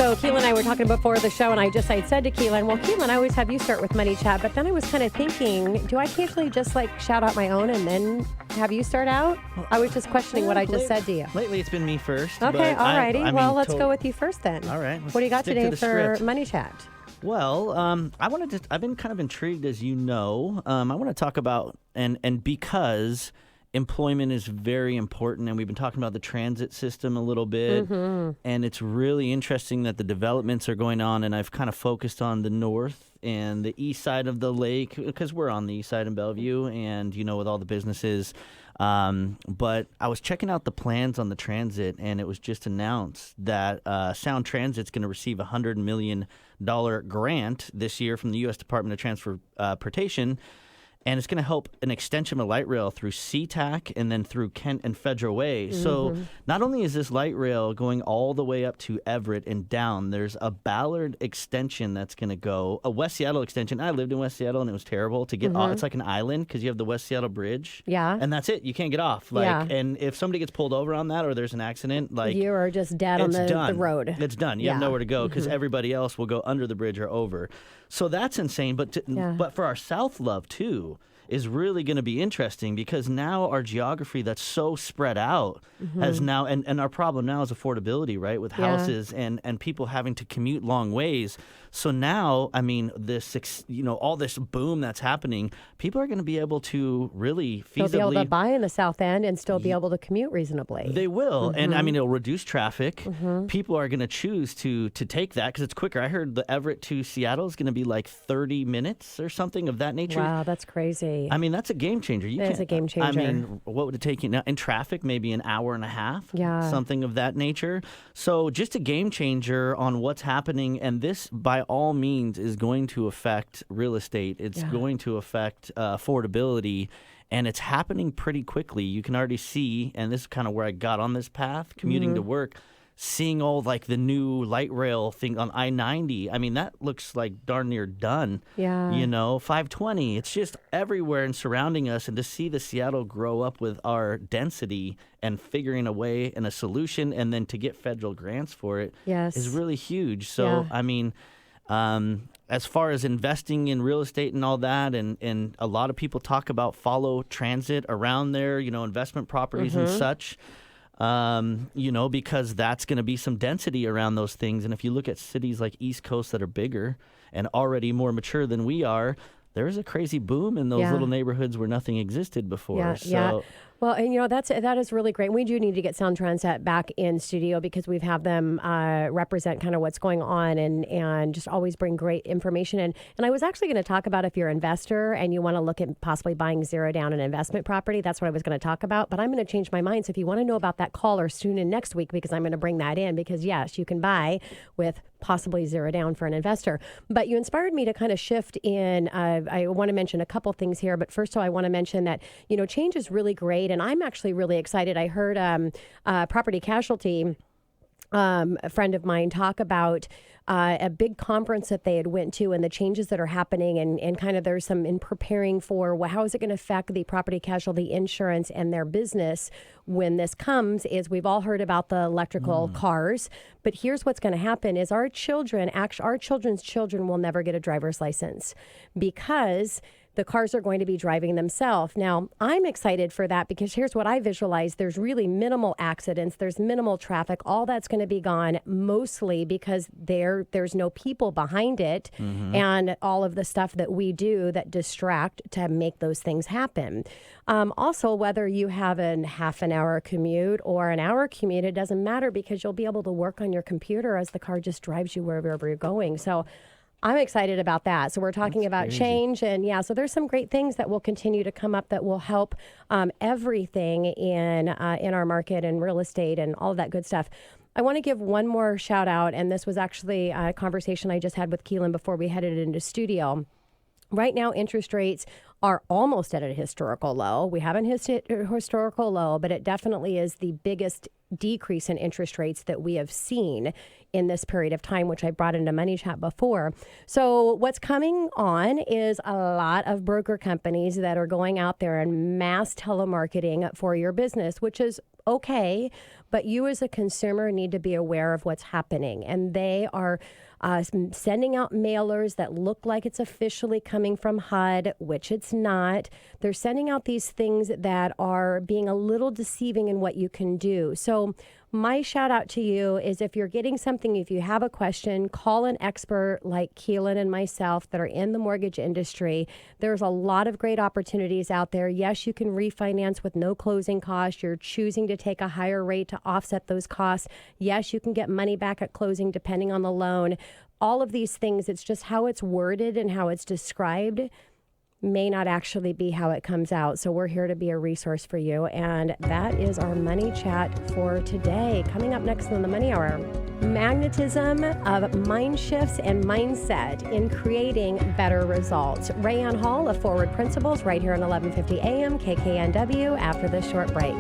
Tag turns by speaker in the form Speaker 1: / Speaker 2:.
Speaker 1: So Keelan and I were talking before the show, and I said to Keelan, well, Keelan, I always have you start with Money Chat, but then I was kind of thinking, do I occasionally just shout out my own and then have you start out? I was just questioning what I just said to you.
Speaker 2: Lately, it's been me first.
Speaker 1: Okay, all righty. Well, let's go with you first then.
Speaker 2: All right.
Speaker 1: What do you got today for Money Chat?
Speaker 2: Well, I've been kind of intrigued, as you know. I want to talk about, and because employment is very important, and we've been talking about the transit system a little bit, and it's really interesting that the developments are going on, and I've kind of focused on the north and the east side of the lake, because we're on the east side in Bellevue, and, with all the businesses. But I was checking out the plans on the transit, and it was just announced that Sound Transit's going to receive a $100 million grant this year from the U.S. Department of Transportation. And it's going to help an extension of light rail through SeaTac and then through Kent and Federal Way. So not only is this light rail going all the way up to Everett and down, there's a Ballard extension that's going to go, a West Seattle extension. I lived in West Seattle, and it was terrible to get off. It's like an island because you have the West Seattle Bridge. Yeah. And that's it. You can't get off. And if somebody gets pulled over on that or there's an accident,
Speaker 1: you are just dead on the road.
Speaker 2: It's done. You have nowhere to go because everybody else will go under the bridge or over. So that's insane. But for our South love, too, is really going to be interesting because now our geography that's so spread out has now, and our problem now is affordability, right, with houses and people having to commute long ways. So now, I mean, all this boom that's happening, people are going to be able to really feasibly...
Speaker 1: They'll be able to buy in the South End and still be able to commute reasonably.
Speaker 2: They will. And, I mean, it'll reduce traffic. People are going to choose to take that because it's quicker. I heard the Everett to Seattle is going to be like 30 minutes or something of that nature.
Speaker 1: Wow, that's crazy.
Speaker 2: I mean, that's a game changer.
Speaker 1: It is a game changer.
Speaker 2: I mean, what would it take you now? In traffic, maybe an hour and a half, something of that nature. So just a game changer on what's happening. And this, by all means, is going to affect real estate. It's going to affect affordability. And it's happening pretty quickly. You can already see, and this is kind of where I got on this path, commuting to work, seeing all the new light rail thing on I-90. I mean, that looks like darn near done. Yeah. 520. It's just everywhere and surrounding us. And to see the Seattle grow up with our density and figuring a way and a solution and then to get federal grants for it is really huge. So, I mean, as far as investing in real estate and all that, and a lot of people talk about follow transit around there, investment properties and such. Because that's going to be some density around those things. And if you look at cities like East Coast that are bigger and already more mature than we are, there is a crazy boom in those little neighborhoods where nothing existed before.
Speaker 1: Well, and that is really great. We do need to get Sound Transit back in studio because we've had them represent kind of what's going on and just always bring great information in. And I was actually going to talk about if you're an investor and you want to look at possibly buying zero down an investment property, that's what I was going to talk about. But I'm going to change my mind. So if you want to know about that, call or tune in next week because I'm going to bring that in because, yes, you can buy with possibly zero down for an investor. But you inspired me to kind of shift in. I want to mention a couple things here. But first of all, I want to mention that, change is really great. And I'm actually really excited. I heard Property Casualty, a friend of mine, talk about a big conference that they had went to and the changes that are happening and kind of there's some in preparing for how is it going to affect the property casualty insurance and their business when this comes is we've all heard about the electrical cars, but here's what's going to happen is our children's children will never get a driver's license because the cars are going to be driving themselves. Now, I'm excited for that because here's what I visualize. There's really minimal accidents. There's minimal traffic. All that's going to be gone mostly because there's no people behind it and all of the stuff that we do that distract to make those things happen. Also, whether you have a half an hour commute or an hour commute, it doesn't matter because you'll be able to work on your computer as the car just drives you wherever you're going. So I'm excited about that. So we're talking about change and so there's some great things that will continue to come up that will help everything in our market and real estate and all of that good stuff. I want to give one more shout out, and this was actually a conversation I just had with Keelan before we headed into studio. Right now, interest rates are almost at a historical low. We haven't hit a historical low, but it definitely is the biggest decrease in interest rates that we have seen in this period of time, which I brought into Money Chat before. So what's coming on is a lot of broker companies that are going out there and mass telemarketing for your business, which is okay, but you as a consumer need to be aware of what's happening. And they are sending out mailers that look like it's officially coming from HUD, which it's not. They're sending out these things that are being a little deceiving in what you can do. So my shout out to you is if you're getting something, if you have a question, call an expert like Keelan and myself that are in the mortgage industry. There's a lot of great opportunities out there. Yes, you can refinance with no closing costs. You're choosing to take a higher rate to offset those costs. Yes, you can get money back at closing depending on the loan. All of these things, it's just how it's worded and how it's described may not actually be how it comes out. So we're here to be a resource for you. And that is our money chat for today. Coming up next on the Money Hour, magnetism of mind shifts and mindset in creating better results. Rayanne Hall of Forward Principles right here on 1150 AM KKNW after this short break.